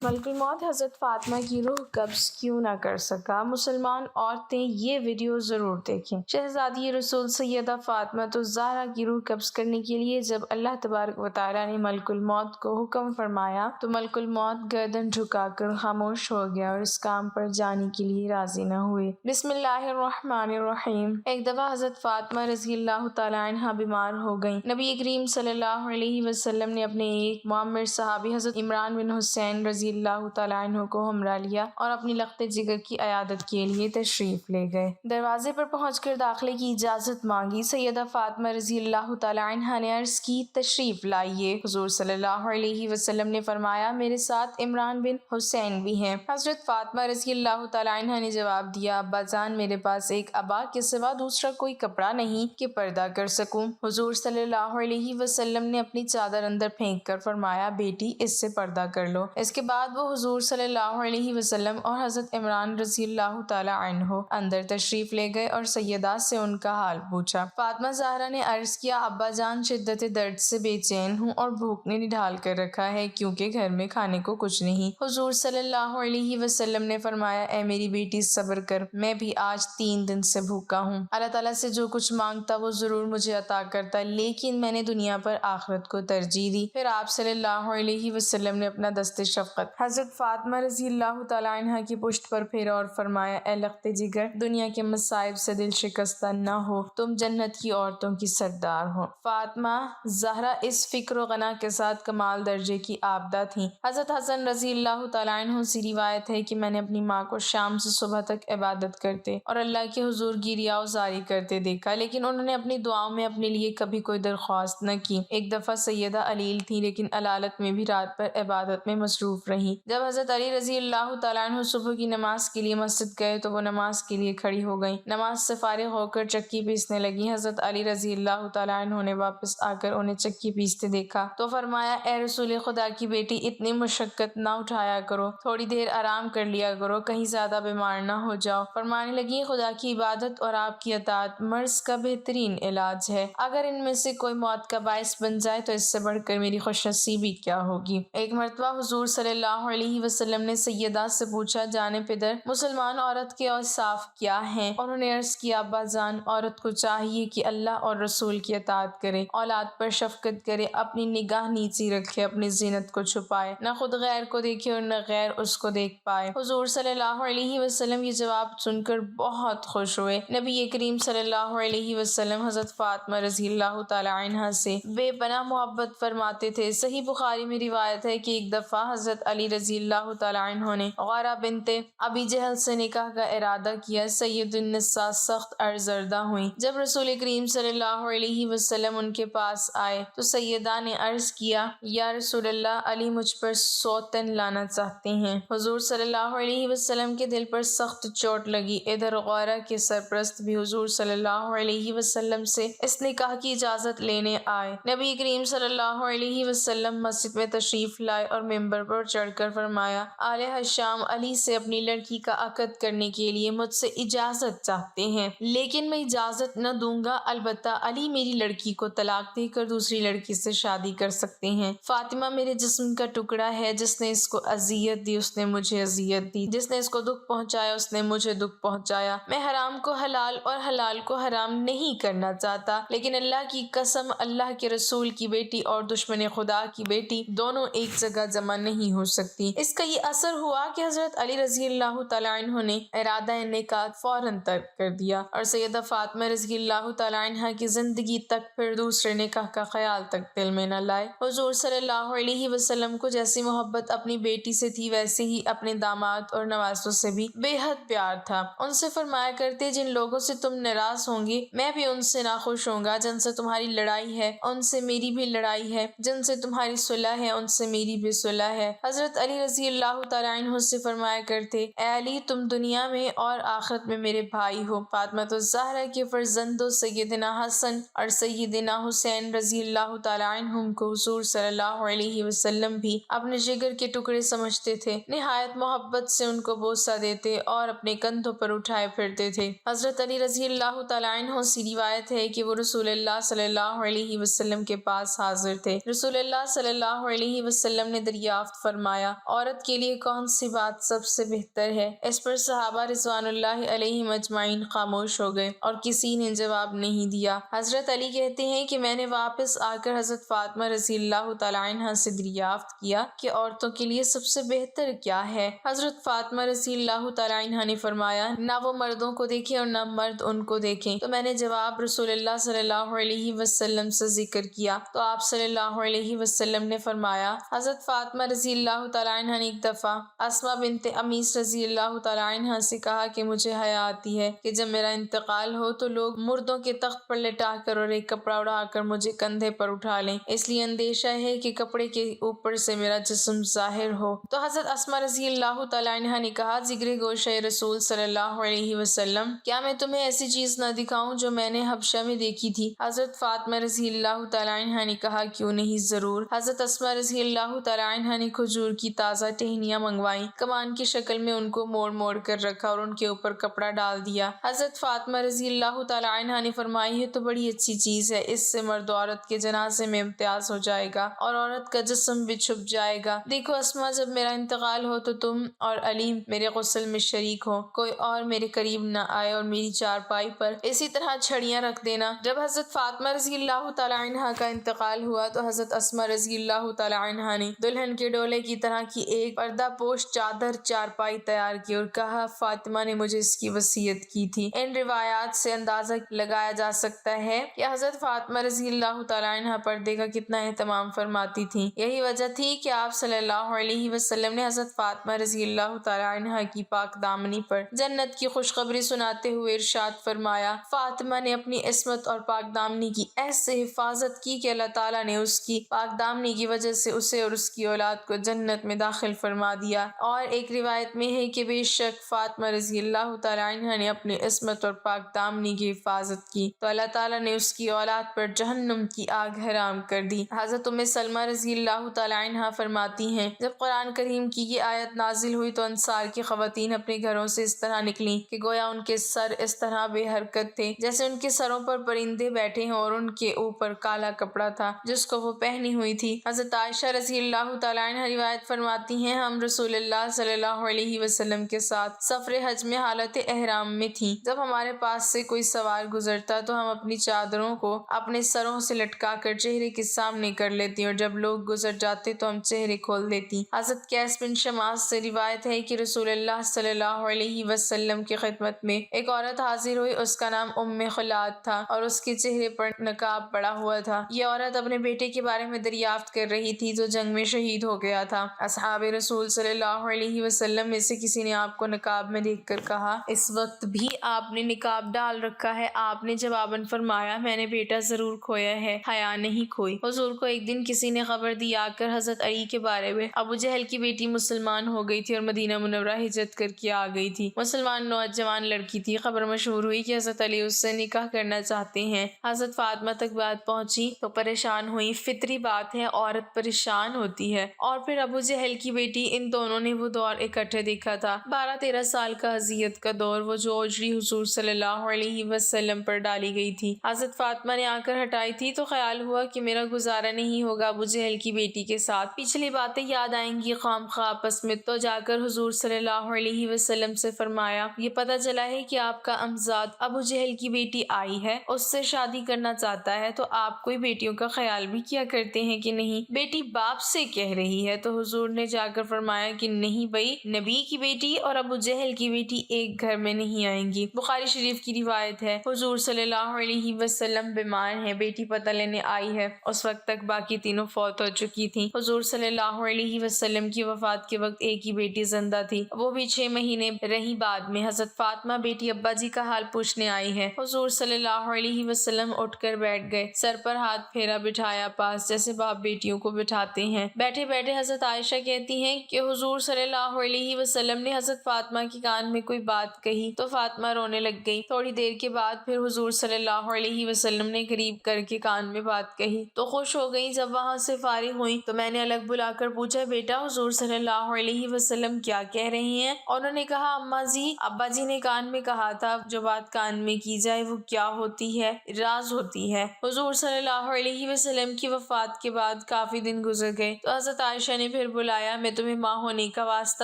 ملک الموت حضرت فاطمہ کی روح قبض کیوں نہ کر سکا؟ مسلمان عورتیں یہ ویڈیو ضرور دیکھیں۔ شہزادی رسول سیدہ فاطمہ الزہرا کی روح قبض کرنے کے لیے جب اللہ تبارک و تعالیٰ نے ملک الموت کو حکم فرمایا تو ملک الموت گردن جھکا کر خاموش ہو گیا اور اس کام پر جانے کے لیے راضی نہ ہوئے۔ بسم اللہ الرحمن الرحیم۔ ایک دفعہ حضرت فاطمہ رضی اللہ تعالیٰ عنہا بیمار ہو گئیں۔ نبی کریم صلی اللہ علیہ وسلم نے اپنے ایک معمر صحابی حضرت عمران بن حسین رضی اللہ تعالیٰ عنہ کو ہمراہ لیا اور اپنی لخت جگر کی عیادت کے لیے تشریف لے گئے۔ دروازے پر پہنچ کر داخلے کی اجازت مانگی۔ سیدہ فاطمہ رضی اللہ تعالیٰ عنہا نے عرض کی، تشریف لائیے۔ حضور صلی اللہ علیہ وسلم نے فرمایا، میرے ساتھ عمران بن حسین بھی ہیں۔ حضرت فاطمہ رضی اللہ تعالیٰ عنہا نے جواب دیا، ابا جان، میرے پاس ایک عبا کے سوا دوسرا کوئی کپڑا نہیں کہ پردہ کر سکوں۔ حضور صلی اللہ علیہ وسلم نے اپنی چادر اندر پھینک کر فرمایا، بیٹی اس سے پردہ کر لو۔ اس کے بعد وہ حضور صلی اللہ علیہ وسلم اور حضرت عمران رضی اللہ تعالیٰ عنہ اندر تشریف لے گئے اور سیدہ سے ان کا حال پوچھا۔ فاطمہ زہرا نے عرض کیا، ابا جان، شدت درد سے بے چین ہوں اور بھوک نے نڈھال کر رکھا ہے کیونکہ گھر میں کھانے کو کچھ نہیں۔ حضور صلی اللہ علیہ وسلم نے فرمایا، اے میری بیٹی صبر کر، میں بھی آج 3 دن سے بھوکا ہوں۔ اللہ تعالیٰ سے جو کچھ مانگتا وہ ضرور مجھے عطا کرتا، لیکن میں نے دنیا پر آخرت کو ترجیح دی۔ پھر آپ صلی اللہ علیہ وسلم نے اپنا دست شفقت حضرت فاطمہ رضی اللہ تعالیٰ عنہا کی پشت پر پھیرا اور فرمایا، اے لخت جگر، دنیا کے مصائب سے دل شکستہ نہ ہو، تم جنت کی عورتوں کی سردار ہو۔ فاطمہ زہرا اس فکر و غنا کے ساتھ کمال درجے کی عابدہ تھیں۔ حضرت حسن رضی اللہ تعالیٰ عنہ سے روایت ہے کہ میں نے اپنی ماں کو شام سے صبح تک عبادت کرتے اور اللہ کے حضور گریہ وزاری کرتے دیکھا، لیکن انہوں نے اپنی دعاؤں میں اپنے لیے کبھی کوئی درخواست نہ کی۔ ایک دفعہ سیدہ علیل تھی، لیکن علالت میں بھی رات پر عبادت میں مصروف رہیں۔ جب حضرت علی رضی اللہ تعالیٰ عنہ صبح کی نماز کے لیے مسجد گئے تو وہ نماز کے لیے کھڑی ہو گئیں۔ نماز سے فارغ ہو کر چکی پیسنے لگیں۔ حضرت علی رضی اللہ تعالیٰ عنہ نے واپس آ کر انہیں چکی پیستے دیکھا تو فرمایا، اے رسول خدا کی بیٹی، اتنی مشقت نہ اٹھایا کرو، تھوڑی دیر آرام کر لیا کرو، کہیں زیادہ بیمار نہ ہو جاؤ۔ فرمانے لگیں، خدا کی عبادت اور آپ کی اطاعت مرض کا بہترین علاج ہے۔ اگر ان میں سے کوئی موت کا باعث بن جائے تو اس سے بڑھ کر میری خوش نصیبی کیا ہوگی۔ ایک مرتبہ حضور صلی اللہ علیہ وسلم نے سیدہ سے پوچھا، جانے پدر، مسلمان عورت کے اوصاف کیا ہیں؟ انہوں نے عرض کیا، ابا جان، عورت کو چاہیے کہ اللہ اور رسول کی اطاعت کرے، اولاد پر شفقت کرے، اپنی نگاہ نیچی رکھے، اپنی زینت کو چھپائے، نہ خود غیر کو دیکھے اور نہ غیر اس کو دیکھ پائے۔ حضور صلی اللہ علیہ وسلم یہ جواب سن کر بہت خوش ہوئے۔ نبی کریم صلی اللہ علیہ وسلم حضرت فاطمہ رضی اللہ تعالیٰ عنہا سے بے پناہ محبت فرماتے تھے۔ صحیح بخاری میں روایت ہے کہ ایک دفعہ حضرت علی رضی اللہ تعالیٰ عنہ نے غارہ بنت ابی جہل سے نکاح کا ارادہ کیا۔ سید النساء سخت ارزردہ ہوئیں۔ جب رسول کریم صلی اللہ علیہ وسلم ان کے پاس آئے تو سیدہ نے عرض کیا، یا رسول اللہ، علی مجھ پر سوتن لانا چاہتے ہیں۔ حضور صلی اللہ علیہ وسلم کے دل پر سخت چوٹ لگی۔ ادھر غارہ کے سرپرست بھی حضور صلی اللہ علیہ وسلم سے اس نکاح کی اجازت لینے آئے۔ نبی کریم صلی اللہ علیہ وسلم مسجد میں تشریف لائے اور ممبر پر چڑھ کر فرمایا، آل ہشام علی سے اپنی لڑکی کا عقد کرنے کے لیے مجھ سے اجازت چاہتے ہیں، لیکن میں اجازت نہ دوں گا، البتہ علی میری لڑکی کو طلاق دے کر دوسری لڑکی سے شادی کر سکتے ہیں۔ فاطمہ میرے جسم کا ٹکڑا ہے، جس نے اس کو اذیت دی اس نے مجھے اذیت دی، جس نے اس کو دکھ پہنچایا اس نے مجھے دکھ پہنچایا۔ میں حرام کو حلال اور حلال کو حرام نہیں کرنا چاہتا، لیکن اللہ کی قسم، اللہ کے رسول کی بیٹی اور دشمن خدا کی بیٹی دونوں ایک جگہ جمع نہیں ہو سکتی۔ اس کا یہ اثر ہوا کہ حضرت علی رضی اللہ تعالیٰ عنہ نے ارادہ نکاح فوراً ترک کر دیا اور سیدہ فاطمہ رضی اللہ تعالیٰ عنہ کی زندگی تک پھر دوسرے نکاح کا خیال تک دل میں نہ لائے۔ حضور صلی اللہ علیہ وسلم کو جیسی محبت اپنی بیٹی سے تھی، ویسے ہی اپنے داماد اور نواسوں سے بھی بے حد پیار تھا۔ ان سے فرمایا کرتے، جن لوگوں سے تم ناراض ہوں گے میں بھی ان سے ناخوش ہوں گا، جن سے تمہاری لڑائی ہے ان سے میری بھی لڑائی ہے، جن سے تمہاری صلح ہے ان سے میری بھی صلح ہے۔ حضرت علی رضی اللہ تعالیٰ عنہ سے فرمایا کرتے، اے علی، تم دنیا میں اور آخرت میں میرے بھائی ہو۔ فاطمہ الزہرا کے فرزندوں سیدنا حسن اور سیدنا حسین رضی اللہ تعالیٰ عنہم کو حضور صلی اللہ علیہ وسلم بھی اپنے جگر کے ٹکڑے سمجھتے تھے، نہایت محبت سے ان کو بوسہ دیتے اور اپنے کندھوں پر اٹھائے پھرتے تھے۔ حضرت علی رضی اللہ تعالیٰ عنہ سے روایت ہے کہ وہ رسول اللہ صلی اللہ علیہ وسلم کے پاس حاضر تھے۔ رسول اللہ صلی اللہ علیہ وسلم نے دریافت فرمایا، فرمایا عورت کے لیے کون سی بات سب سے بہتر ہے؟ اس پر صحابہ رضوان اللہ علیہم اجمعین خاموش ہو گئے اور کسی نے جواب نہیں دیا۔ حضرت علی کہتے ہیں کہ میں نے واپس آ کر حضرت فاطمہ رضی اللہ تعالیٰ عنہ سے دریافت کیا کہ عورتوں کے لیے سب سے بہتر کیا ہے؟ حضرت فاطمہ رضی اللہ تعالیٰ عنہ نے فرمایا نہ وہ مردوں کو دیکھیں اور نہ مرد ان کو دیکھیں۔ تو میں نے جواب رسول اللہ صلی اللہ علیہ وسلم سے ذکر کیا تو آپ صلی اللہ علیہ وسلم نے فرمایا حضرت فاطمہ رضی اللہ تعالیٰ عنہ نے ایک دفعہ اسماء بنت امیس رضی اللہ تعالیٰ عنہ سے کہا کہ مجھے حیا آتی ہے کہ جب میرا انتقال ہو تو لوگ مردوں کے تخت پر لٹا کر اور ایک کپڑا اڑا کر مجھے کندھے پر اٹھا لیں، اس لیے اندیشہ ہے کہ کپڑے کے اوپر سے میرا جسم ظاہر ہو۔ تو حضرت اسماء رضی اللہ تعالیٰ عنہ نے کہا جگر گوشہ رسول صلی اللہ علیہ وسلم کیا میں تمہیں ایسی چیز نہ دکھاؤں جو میں نے حبشہ میں دیکھی تھی؟ حضرت فاطمہ رضی اللہ تعالیٰ عنہ نے کہا کیوں نہیں، ضرور۔ حضرت اسماء رضی اللہ تعالیٰ عنہ نے کھجور کی تازہ ٹہنیاں منگوائیں، کمان کی شکل میں ان کو موڑ موڑ کر رکھا اور ان کے اوپر کپڑا ڈال دیا۔ حضرت فاطمہ رضی اللہ تعالیٰ عنہ نے فرمائی یہ تو بڑی اچھی چیز ہے، اس سے مرد و عورت کے جنازے میں امتیاز ہو جائے گا اور عورت کا جسم بھی چھپ جائے گا۔ دیکھو اسماء، جب میرا انتقال ہو تو تم اور علی میرے غسل میں شریک ہو، کوئی اور میرے قریب نہ آئے اور میری چارپائی پر اسی طرح چھڑیاں رکھ دینا۔ جب حضرت فاطمہ رضی اللہ تعالیٰ عنہ کا انتقال ہوا تو حضرت اسماء رضی اللہ تعالیٰ عنہ نے دلہن کے ڈولے کی طرح کی ایک پردہ پوش چادر چارپائی تیار کی اور کہا فاطمہ نے مجھے اس کی وصیت کی تھی۔ ان روایات سے اندازہ لگایا جا سکتا ہے کہ حضرت فاطمہ رضی اللہ تعالیٰ عنہ پردے کا کتنا اہتمام فرماتی تھی۔ یہی وجہ تھی کہ آپ صلی اللہ علیہ وسلم نے حضرت فاطمہ رضی اللہ تعالیٰ عنہ کی پاک دامنی پر جنت کی خوشخبری سناتے ہوئے ارشاد فرمایا فاطمہ نے اپنی عصمت اور پاک دامنی کی ایسے حفاظت کی کہ اللہ تعالیٰ نے اس کی پاک دامنی کی وجہ سے اسے اور اس کی اولاد کو جنت میں داخل فرما دیا۔ اور ایک روایت میں ہے کہ بے شک فاطمہ رضی اللہ تعالیٰ عنہ نے اپنی عصمت اور پاک دامنی کی حفاظت کی تو اللہ تعالیٰ نے اس کی اولاد پر جہنم کی آگ حرام کر دی۔ حضرت ام سلمہ رضی اللہ تعالیٰ عنہ فرماتی ہیں جب قرآن کریم کی یہ آیت نازل ہوئی تو انصار کی خواتین اپنے گھروں سے اس طرح نکلیں کہ گویا ان کے سر اس طرح بے حرکت تھے جیسے ان کے سروں پر پرندے بیٹھے ہوں اور ان کے اوپر کالا کپڑا تھا جس کو وہ پہنی ہوئی تھی۔ حضرت عائشہ رضی اللہ تعالیٰ عنہ روایت فرماتی ہیں ہم رسول اللہ صلی اللہ علیہ وسلم کے ساتھ سفر حج میں حالت احرام میں تھیں۔ جب ہمارے پاس سے کوئی سوار گزرتا تو ہم اپنی چادروں کو اپنے سروں سے لٹکا کر چہرے کے سامنے کر لیتی اور جب لوگ گزر جاتے تو ہم چہرے کھول دیتی۔ حضرت قیس بن شماس سے روایت ہے کہ رسول اللہ صلی اللہ علیہ وسلم کی خدمت میں ایک عورت حاضر ہوئی، اس کا نام ام خلاد تھا اور اس کے چہرے پر نقاب پڑا ہوا تھا۔ یہ عورت اپنے بیٹے کے بارے میں دریافت کر رہی تھی جو جنگ میں شہید ہو گیا تھا۔ اصحاب رسول صلی اللہ علیہ وسلم میں سے کسی نے آپ کو نقاب میں دیکھ کر کہا اس وقت بھی آپ نے نقاب ڈال رکھا ہے؟ آپ نے جواباً فرمایا میں نے بیٹا ضرور کھویا ہے، حیا نہیں کھوئی۔ حضور کو ایک دن کسی نے خبر دی آ کر حضرت علی کے بارے میں ابو جہل کی بیٹی مسلمان ہو گئی تھی اور مدینہ منورہ ہجرت کر کے آ گئی تھی۔ مسلمان نوجوان لڑکی تھی۔ خبر مشہور ہوئی کہ حضرت علی اس سے نکاح کرنا چاہتے ہیں۔ حضرت فاطمہ تک بات پہنچی تو پریشان ہوئی۔ فطری بات ہے، عورت پریشان ہوتی ہے۔ اور پھر ابو جہل کی بیٹی، ان دونوں نے وہ دور اکٹھے دیکھا تھا، 12-13 سال کا اذیت کا دور، وہ جو اجری حضور صلی اللہ علیہ وسلم پر ڈالی گئی تھی۔ حضرت فاطمہ نے آ کر ہٹائی تھی تو خیال ہوا کہ میرا گزارا نہیں ہوگا ابو جہل کی بیٹی کے ساتھ، پچھلی باتیں یاد آئیں گی خام خواہ آپس میں، تو جا کر حضور صلی اللہ علیہ وسلم سے فرمایا یہ پتہ چلا ہے کہ آپ کا امزاد ابو جہل کی بیٹی آئی ہے، اس سے شادی کرنا چاہتا ہے، تو آپ کوئی بیٹیوں کا خیال بھی کیا کرتے ہیں کہ نہیں؟ بیٹی باپ سے کہہ رہی ہے تو حضور نے جا کر فرمایا کہ نہیں بھائی، نبی کی بیٹی اور ابو جہل کی بیٹی ایک گھر میں نہیں آئیں گی۔ بخاری شریف کی روایت ہے حضور صلی اللہ علیہ وسلم بیمار ہیں، بیٹی پتہ لینے آئی ہے، اس وقت تک باقی تینوں فوت ہو چکی تھیں۔ حضور صلی اللہ علیہ وسلم کی وفات کے وقت ایک ہی بیٹی زندہ تھی، وہ بھی 6 مہینے رہی۔ بعد میں حضرت فاطمہ بیٹی ابا جی کا حال پوچھنے آئی ہے۔ حضور صلی اللہ علیہ وسلم اٹھ کر بیٹھ گئے، سر پر ہاتھ پھیرا، بٹھایا پاس جیسے باپ بیٹیوں کو بٹھاتے ہیں۔ بیٹھے بیٹھے حضرت عائشہ کہتی ہیں کہ حضور صلی اللہ علیہ وسلم نے حضرت فاطمہ کے کان میں کوئی بات کہی تو فاطمہ رونے لگ گئی۔ تھوڑی دیر کے بعد پھر حضور صلی اللہ علیہ وسلم نے قریب کر کے کان میں بات کہی تو خوش ہو گئی۔ جب وہاں سے فارغ ہوئی تو میں نے الگ بلا کر پوچھا بیٹا حضور صلی اللہ علیہ وسلم کیا کہہ رہی ہیں؟ انہوں نے کہا اماں جی، ابا جی نے کان میں کہا تھا جو بات کان میں کی جائے وہ کیا ہوتی ہے؟ راز ہوتی ہے۔ حضور صلی اللہ علیہ وسلم کی وفات کے بعد کافی دن گزر گئے تو حضرت عائشہ نے پھر پھر بلایا، میں تمہیں ماں ہونے کا واسطہ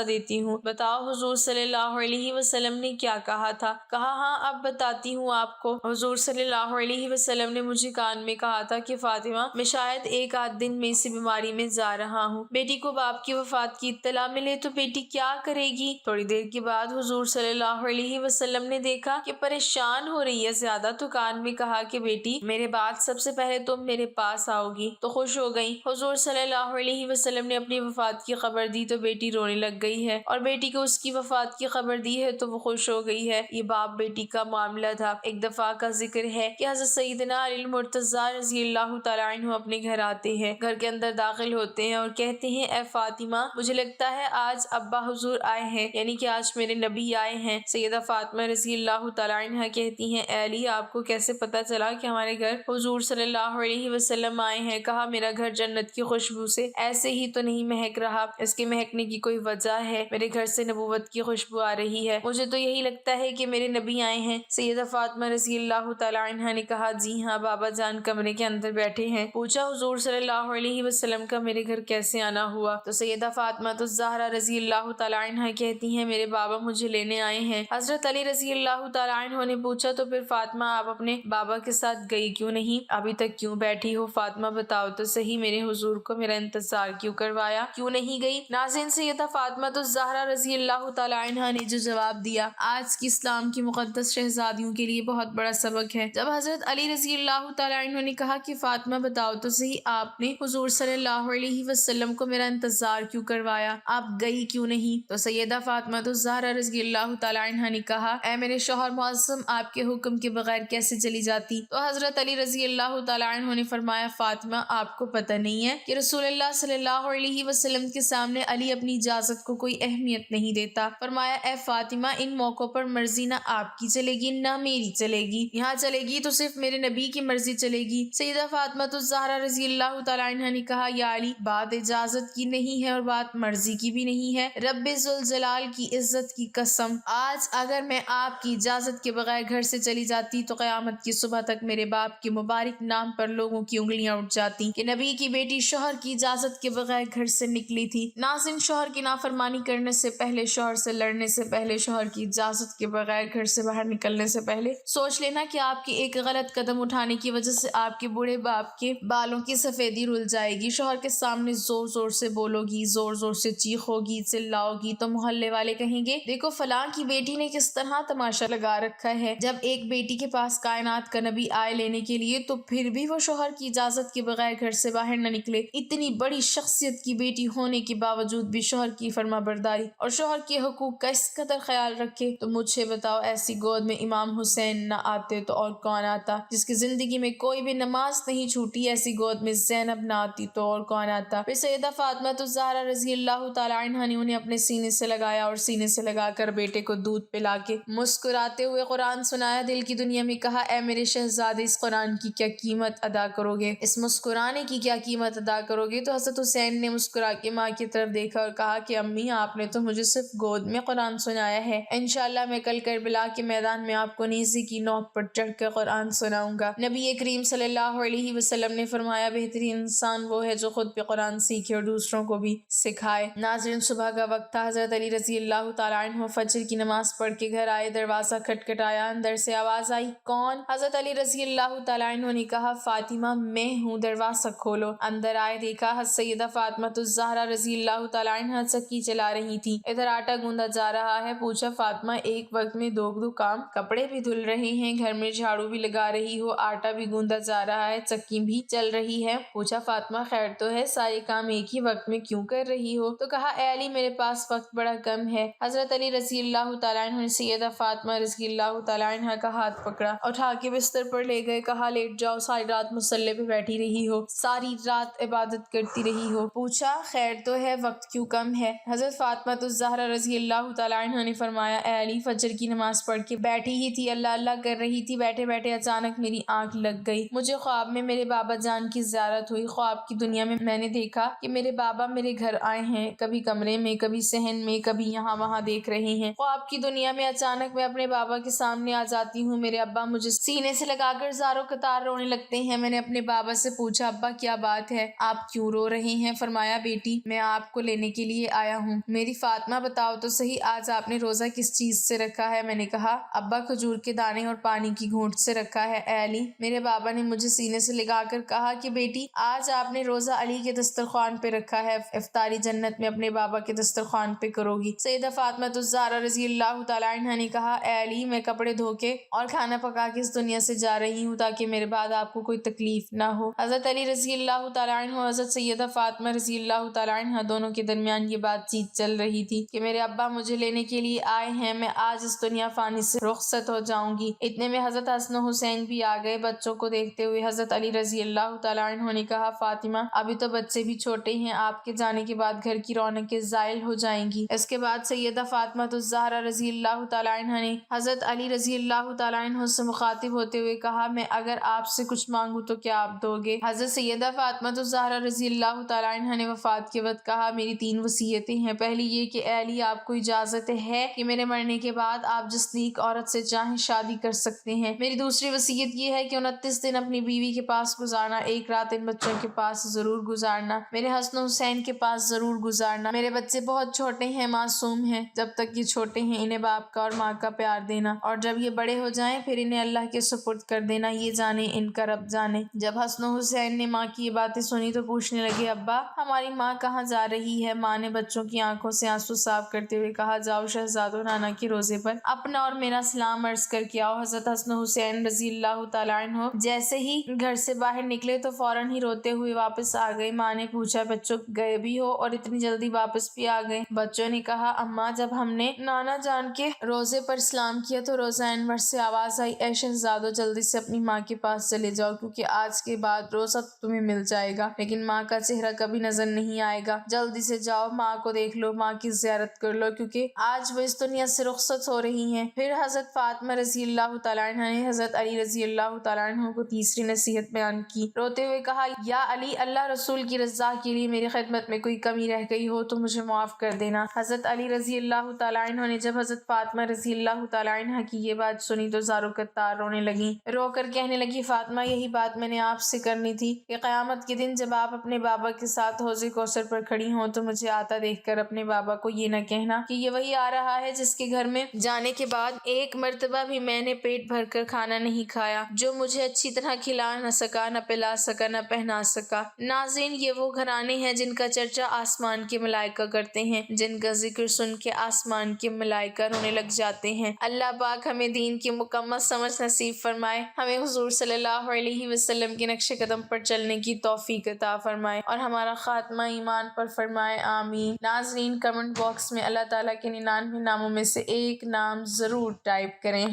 دیتی ہوں، بتاؤ حضور صلی اللہ علیہ وسلم نے کیا کہا تھا؟ کہا ہاں اب بتاتی ہوں آپ کو۔ حضور صلی اللہ علیہ وسلم نے مجھے کان میں کہا تھا کہ فاطمہ میں شاید ایک آدھ دن میں اسی بیماری میں جا رہا ہوں، بیٹی کو باپ کی وفات کی اطلاع ملے تو بیٹی کیا کرے گی؟ تھوڑی دیر کے بعد حضور صلی اللہ علیہ وسلم نے دیکھا کہ پریشان ہو رہی ہے زیادہ، تو کان میں کہا کہ بیٹی میرے بعد سب سے پہلے تم میرے پاس آؤ گی، تو خوش ہو گئی۔ حضور صلی اللہ علیہ وسلم نے اپنی وفات کی خبر دی تو بیٹی رونے لگ گئی ہے، اور بیٹی کو اس کی وفات کی خبر دی ہے تو وہ خوش ہو گئی ہے۔ یہ باپ بیٹی کا معاملہ تھا۔ ایک دفعہ کا ذکر ہے کہ حضرت سیدنا علی المرتضیٰ رضی اللہ تعالیٰ عنہ اپنے گھر آتے ہیں، گھر کے اندر داخل ہوتے ہیں اور کہتے ہیں اے فاطمہ مجھے لگتا ہے آج ابا حضور آئے ہیں، یعنی کہ آج میرے نبی آئے ہیں۔ سیدہ فاطمہ رضی اللہ تعالیٰ عنہ کہتی ہیں اے علی آپ کو کیسے پتا چلا کہ ہمارے گھر حضور صلی اللہ علیہ وسلم آئے ہیں؟ کہا میرا گھر جنت کی خوشبو سے ایسے ہی تو نہیں مہک رہا، اس کے مہکنے کی کوئی وجہ ہے، میرے گھر سے نبوت کی خوشبو آ رہی ہے، مجھے تو یہی لگتا ہے کہ میرے نبی آئے ہیں۔ سیدہ فاطمہ رضی اللہ تعالیٰ عنہ نے کہا جی ہاں بابا جان کمرے کے اندر بیٹھے ہیں۔ پوچھا حضور صلی اللہ علیہ وسلم کا میرے گھر کیسے آنا ہوا؟ تو سیدہ فاطمہ الزہرا رضی اللہ تعالیٰ عنہ کہتی ہیں میرے بابا مجھے لینے آئے ہیں۔ حضرت علی رضی اللہ تعالیٰ عنہ نے پوچھا تو پھر فاطمہ آپ اپنے بابا کے ساتھ گئی کیوں نہیں؟ ابھی تک کیوں بیٹھی ہو؟ فاطمہ بتاؤ تو صحیح میرے حضور کو میرا انتظار کیوں کروایا، کیوں نہیں گئی؟ ناظرین سیدہ فاطمہ الزہرا رضی اللہ تعالیٰ عنہ نے جو جواب دیا آج کی اسلام کی مقدس شہزادیوں کے لیے بہت بڑا سبق ہے۔ جب حضرت علی رضی اللہ تعالیٰ عنہ نے کہا کہ فاطمہ بتاؤ تو صحیح آپ نے حضور صلی اللہ علیہ وسلم کو میرا انتظار کیوں کروایا، آپ گئی کیوں نہیں؟ تو سیدہ فاطمہ الزہرا رضی اللہ تعالیٰ عنہ نے کہا اے میرے شوہر معظم آپ کے حکم کے بغیر کیسے چلی جاتی؟ تو حضرت علی رضی اللہ تعالیٰ عنہ نے فرمایا فاطمہ آپ کو پتہ نہیں ہے کہ رسول اللہ صلی اللہ علیہ وسلم کے سامنے علی اپنی اجازت کو کوئی اہمیت نہیں دیتا۔ فرمایا اے فاطمہ ان موقعوں پر مرضی نہ آپ کی چلے گی نہ میری چلے گی، یہاں چلے گی تو صرف میرے نبی کی مرضی چلے گی۔ سیدہ فاطمہ الزہرا رضی اللہ تعالیٰ عنہ نے کہا یا علی بات اجازت کی نہیں ہے اور بات مرضی کی بھی نہیں ہے، رب ذوالجلال کی عزت کی قسم آج اگر میں آپ کی اجازت کے بغیر گھر سے چلی جاتی تو قیامت کی صبح تک میرے باپ کے مبارک نام پر لوگوں کی انگلیاں اٹھ جاتی کہ نبی کی بیٹی شوہر کی اجازت کے بغیر گھر سے نکلی تھی۔ ناظرین شوہر کی نافرمانی کرنے سے پہلے، شوہر سے لڑنے سے پہلے، شوہر کی اجازت کے بغیر گھر سے باہر نکلنے سے پہلے سوچ لینا کہ آپ کے ایک غلط قدم اٹھانے کی وجہ سے آپ کے بوڑھے باپ کے بالوں کی سفیدی رل جائے گی۔ شوہر کے سامنے زور زور سے بولو گی، زور زور سے چیخو گی، چلاؤ گی تو محلے والے کہیں گے دیکھو فلاں کی بیٹی نے کس طرح تماشا لگا رکھا ہے۔ جب ایک بیٹی کے پاس کائنات کا نبی آئے لینے کے لیے تو پھر بھی وہ شوہر کی اجازت کے بغیر گھر سے باہر نہ نکلے، اتنی بڑی شخصیت کی بیٹی ہونے کے باوجود بھی شوہر کی فرما برداری اور شوہر کے حقوق کا اس قدر خیال رکھے، تو مجھے بتاؤ ایسی گود میں امام حسین نہ آتے تو اور کون آتا؟ جس کی زندگی میں کوئی بھی نماز نہیں چھوٹی ایسی گود میں زینب نہ آتی تو اور کون آتا؟ پھر سیدہ فاطمہ الزہرا رضی اللہ تعالیٰ عنہ نے انہیں اپنے سینے سے لگایا اور سینے سے لگا کر بیٹے کو دودھ پلا کے مسکراتے ہوئے قرآن سنایا، دل کی دنیا میں کہا اے میرے شہزادے اس قرآن کی کیا قیمت ادا کرو گے، اس مسکرانے کی کیا قیمت ادا کرو گے؟ تو حضرت حسین نے مسکرا کے ماں کی طرف دیکھا اور کہا کہ امی آپ نے تو مجھے صرف گود میں قرآن سنایا ہے، انشاءاللہ میں کل کربلا کے میدان میں آپ کو نیزے کی نوک پر چڑھ کر قرآن سناؤں گا۔ نبی کریم صلی اللہ علیہ وسلم نے فرمایا بہترین انسان وہ ہے جو خود بھی قرآن سیکھے اور دوسروں کو بھی سکھائے۔ ناظرین صبح کا وقت تھا، حضرت علی رضی اللہ تعالیٰ عنہ فجر کی نماز پڑھ کے گھر آئے، دروازہ کھٹکھٹایا، اندر سے آواز آئی کون؟ حضرت علی رضی اللہ تعالیٰ عنہ نے کہا فاطمہ میں ہوں، دروازہ کھولو۔ اندر آئے، دیکھا سیدہ فاطمہ الزہرا رضی اللہ تعالیٰ عنہ چکی چلا رہی تھی، ادھر آٹا گوندا جا رہا ہے۔ پوچھا فاطمہ ایک وقت میں دو کام، کپڑے بھی دھل رہے ہیں، گھر میں جھاڑو بھی لگا رہی ہو، آٹا بھی گوندا جا رہا ہے، چکی بھی چل رہی ہے۔ پوچھا فاطمہ خیر تو ہے، سارے کام ایک ہی وقت میں کیوں کر رہی ہو؟ تو کہا اے علی میرے پاس وقت بڑا کم ہے۔ حضرت علی رضی اللہ تعالیٰ عنہ نے سیدہ فاطمہ رضی اللہ تعالیٰ عنہ کا ہاتھ پکڑا، اٹھا کے بستر پر لے گئے، کہا لیٹ جاؤ، ساری رات مصلے پہ بیٹھی رہی ہو، ساری رات عبادت کرتی رہی ہو۔ پوچھا خیر تو ہے، وقت کیوں کم ہے؟ حضرت فاطمہ الزہرا رضی اللہ تعالیٰ عنہ نے فرمایا اے علی فجر کی نماز پڑھ کے بیٹھی ہی تھی، اللہ اللہ کر رہی تھی، بیٹھے بیٹھے اچانک میری آنکھ لگ گئی، مجھے خواب میں میرے بابا جان کی زیارت ہوئی، خواب کی دنیا میں نے دیکھا کہ میرے بابا میرے گھر آئے ہیں، کبھی کمرے میں، کبھی صحن میں، کبھی یہاں وہاں دیکھ رہے ہیں۔ خواب کی دنیا میں اچانک میں اپنے بابا کے سامنے آ جاتی ہوں، میرے ابا مجھے سینے سے لگا کر زاروں قطار رونے لگتے ہیں۔ میں نے اپنے بابا سے پوچھا ابا کیا بات ہے، آپ کیوں رو رہے ہیں؟ فرمایا بیٹی میں آپ کو لینے کے لیے آیا ہوں۔ میری فاطمہ بتاؤ تو صحیح آج آپ نے روزہ کس چیز سے رکھا ہے؟ میں نے کہا ابا کھجور کے دانے اور پانی کی گھونٹ سے رکھا ہے اے علی۔ میرے بابا نے مجھے سینے سے لگا کر کہا کہ بیٹی آج آپ نے روزہ علی کے دسترخوان پہ رکھا ہے، افطاری جنت میں اپنے بابا کے دسترخوان پہ کرو گی۔ سیدہ فاطمہ الزہرا رضی اللہ تعالیٰ عنہا نے کہا اے علی میں کپڑے دھو کے اور کھانا پکا کے اس دنیا سے جا رہی ہوں تاکہ میرے بعد آپ کو کوئی تکلیف نہ ہو۔ حضرت علی رضی اللہ تعالیٰ عنہ اور حضرت سیدہ فاطمہ رضی اللہ تعالیٰ عنہ دونوں کے درمیان یہ بات چیت چل رہی تھی کہ میرے ابا مجھے لینے کے لیے آئے ہیں، میں آج اس دنیا فانی سے رخصت ہو جاؤں گی۔ اتنے میں حضرت حسن و حسین بھی آ گئے۔ بچوں کو دیکھتے ہوئے حضرت علی رضی اللہ تعالیٰ عنہ نے کہا فاطمہ ابھی تو بچے بھی چھوٹے ہیں، آپ کے جانے کے بعد گھر کی رونقیں زائل ہو جائیں گی۔ اس کے بعد سیدہ فاطمہ الزہرا رضی اللہ تعالیٰ عنہ نے حضرت علی رضی اللہ تعالیٰ عنہ سے مخاطب ہوتے ہوئے کہا میں اگر آپ سے کچھ مانگوں تو کیا آپ دو گے؟ حضرت سیدہ فاطمہ الزہرا رضی اللہ تعالیٰ عنہ نے وفات کے وقت کہا میری 3 وصیتیں ہیں۔ پہلی یہ کہ اے علی آپ کو اجازت ہے کہ میرے مرنے کے بعد آپ جس نیک عورت سے چاہیں شادی کر سکتے ہیں۔ میری دوسری وصیت یہ ہے کہ 29 دن اپنی بیوی کے پاس گزارنا، 1 رات ان بچوں کے پاس ضرور گزارنا، میرے حسن و حسین کے پاس ضرور گزارنا۔ میرے بچے بہت چھوٹے ہیں، معصوم ہیں، جب تک یہ چھوٹے ہیں انہیں باپ کا اور ماں کا پیار دینا، اور جب یہ بڑے ہو جائیں پھر انہیں اللہ کے سپرد کر دینا، یہ جانے ان کا رب جانے۔ جب حسن و حسین نے ماں کی یہ باتیں سنی تو پوچھنے لگے ابا ہماری ماں کہاں جا رہی ہے؟ ماں نے بچوں کی آنکھوں سے آنسو صاف کرتے ہوئے کہا جاؤ شہزادو نانا کے روزے پر اپنا اور میرا سلام عرض کر کے آؤ۔ حضرت حسن و حسین رضی اللہ تعالیٰ عنہ جیسے ہی گھر سے باہر نکلے تو فوراً ہی روتے ہوئے واپس آ گئے۔ ماں نے پوچھا بچوں گئے بھی ہو اور اتنی جلدی واپس بھی آ گئے؟ بچوں نے کہا اماں جب ہم نے نانا جان کے روزے پر سلام کیا تو روزہ انور سے آواز آئی اے شہزادو جلدی سے اپنی ماں کے پاس چلے جاؤ کیونکہ آج کے بعد روزہ تمہیں مل جائے گا لیکن ماں کا چہرہ کبھی نظر نہیں آئے گا۔ جلدی سے جاؤ ماں کو دیکھ لو، ماں کی زیارت کر لو کیونکہ آج وہ اس دنیا سے رخصت ہو رہی ہیں۔ پھر حضرت فاطمہ رضی اللہ تعالیٰ عنہ نے حضرت علی رضی اللہ تعالیٰ عنہ کو تیسری نصیحت بیان کی، روتے ہوئے کہا یا علی اللہ رسول کی رضا کے لیے میری خدمت میں کوئی کمی رہ گئی ہو تو مجھے معاف کر دینا۔ حضرت علی رضی اللہ تعالیٰ عنہ نے جب حضرت فاطمہ رضی اللہ تعالیٰ عنہ کی یہ بات سنی تو زاروں کتار رونے لگیں، رو کر کہنے لگی فاطمہ یہی بات میں نے آپ سے کرنی تھی کہ قیامت کے دن جب آپ اپنے بابا کے ساتھ حوض کوثر پر کھڑی ہوں تو مجھے آتا دیکھ کر اپنے بابا کو یہ نہ کہنا کہ یہ وہی آ رہا ہے جس کے گھر میں جانے کے بعد ایک مرتبہ بھی میں نے پیٹ بھر کر کھانا نہیں کھایا، جو مجھے اچھی طرح کھلا نہ سکا، نہ پلا سکا، نہ پہنا سکا۔ ناظرین یہ وہ گھرانے ہیں جن کا چرچا آسمان کے ملائکہ کرتے ہیں، جن کا ذکر سن کے آسمان کے ملائکہ رونے لگ جاتے ہیں۔ اللہ پاک ہمیں دین کی مکمل سمجھ نصیب فرمائے، ہمیں حضور صلی اللہ علیہ وسلم کے نقش قدم پر چلنے کی توفیق عطا فرمائے اور ہمارا خاتمہ ایمان پر فرمائے آمین۔ ناظرین کمنٹ باکس میں اللہ تعالیٰ کے 99 ناموں میں سے ایک نام ضرور ٹائپ کریں۔